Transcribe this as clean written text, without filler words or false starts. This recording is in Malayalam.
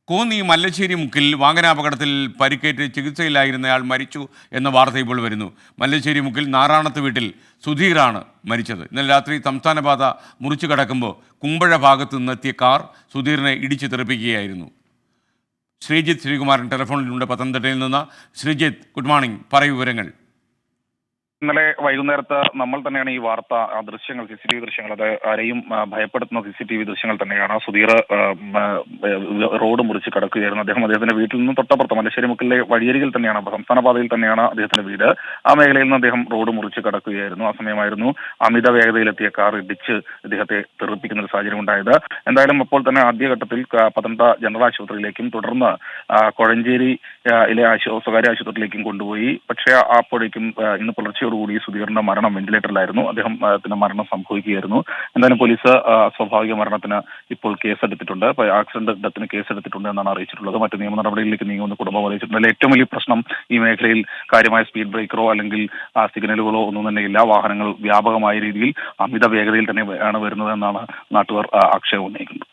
കോന്നി മല്ലശ്ശേരി മുക്കിൽ വാഹനാപകടത്തിൽ പരിക്കേറ്റ് ചികിത്സയിലായിരുന്നയാൾ മരിച്ചു എന്ന വാർത്ത ഇപ്പോൾ വരുന്നു. മല്ലശ്ശേരി മുക്കിൽ നാറാണത്ത് വീട്ടിൽ സുധീറാണ് മരിച്ചത്. ഇന്നലെ രാത്രി സംസ്ഥാനപാത മുറിച്ചു കടക്കുമ്പോൾ കുമ്പഴ ഭാഗത്തു നിന്നെത്തിയ കാർ സുധീറിനെ ഇടിച്ചു തെറിപ്പിക്കുകയായിരുന്നു. ശ്രീജിത്ത് ശ്രീകുമാരൻ ടെലിഫോണിലുണ്ട് പത്തനംതിട്ടയിൽ നിന്ന്. ശ്രീജിത്ത്, ഗുഡ് മോർണിംഗ്, പറയൂ വിവരങ്ങൾ. ഇന്നലെ വൈകുന്നേരത്ത് നമ്മൾ തന്നെയാണ് ഈ വാർത്ത ദൃശ്യങ്ങൾ, CCTV ദൃശ്യങ്ങൾ, അത് ആരെയും ഭയപ്പെടുത്തുന്ന CCTV ദൃശ്യങ്ങൾ തന്നെയാണ്. സുധീർ റോഡ് മുറിച്ച് കടക്കുകയായിരുന്നു. അദ്ദേഹത്തിന്റെ വീട്ടിൽ നിന്ന് തൊട്ടപ്പുറത്ത് മല്ലശ്ശേരി മുക്കിലെ വഴിയരികിൽ തന്നെയാണ്, സംസ്ഥാന പാതയിൽ തന്നെയാണ് അദ്ദേഹത്തിന്റെ വീട്. ആ മേഖലയിൽ നിന്ന് അദ്ദേഹം റോഡ് മുറിച്ച് കടക്കുകയായിരുന്നു. ആ സമയമായിരുന്നു അമിത വേഗതയിലെത്തിയ കാർ ഇടിച്ച് ഇദ്ദേഹത്തെ തെറിപ്പിക്കുന്ന ഒരു സാഹചര്യം ഉണ്ടായത്. എന്തായാലും അപ്പോൾ തന്നെ ആദ്യഘട്ടത്തിൽ പത്തനംതിട്ട ജനറൽ ആശുപത്രിയിലേക്കും തുടർന്ന് കോഴഞ്ചേരിയിലെ സ്വകാര്യ ആശുപത്രിയിലേക്കും കൊണ്ടുപോയി. പക്ഷേ അപ്പോഴേക്കും ഇന്ന് പുലർച്ചയോടുകൂടി സുധീറിന്റെ മരണം വെന്റിലേറ്ററിലായിരുന്നു. അദ്ദേഹത്തിന്റെ മരണം സംഭവിക്കുകയായിരുന്നു. എന്തായാലും പോലീസ് സ്വാഭാവിക മരണത്തിന് ഇപ്പോൾ കേസെടുത്തിട്ടുണ്ട്, ആക്സിഡന്റ് ഡെത്തിന് കേസെടുത്തിട്ടുണ്ട് എന്നാണ് അറിയിച്ചിട്ടുള്ളത്. മറ്റു നിയമ നടപടികളിലേക്ക് നീങ്ങുമെന്ന് കുടുംബം അറിയിച്ചിട്ടുണ്ട്. ഏറ്റവും വലിയ പ്രശ്നം ഈ മേഖലയിൽ കാര്യമായ സ്പീഡ് ബ്രേക്കറോ അല്ലെങ്കിൽ സിഗ്നലുകളോ ഒന്നും തന്നെ ഇല്ല. വാഹനങ്ങൾ വ്യാപകമായ രീതിയിൽ അമിത വേഗതയിൽ തന്നെ ആണ് വരുന്നത് എന്നാണ് നാട്ടുകാർ ആക്ഷേപം ഉന്നയിക്കുന്നത്.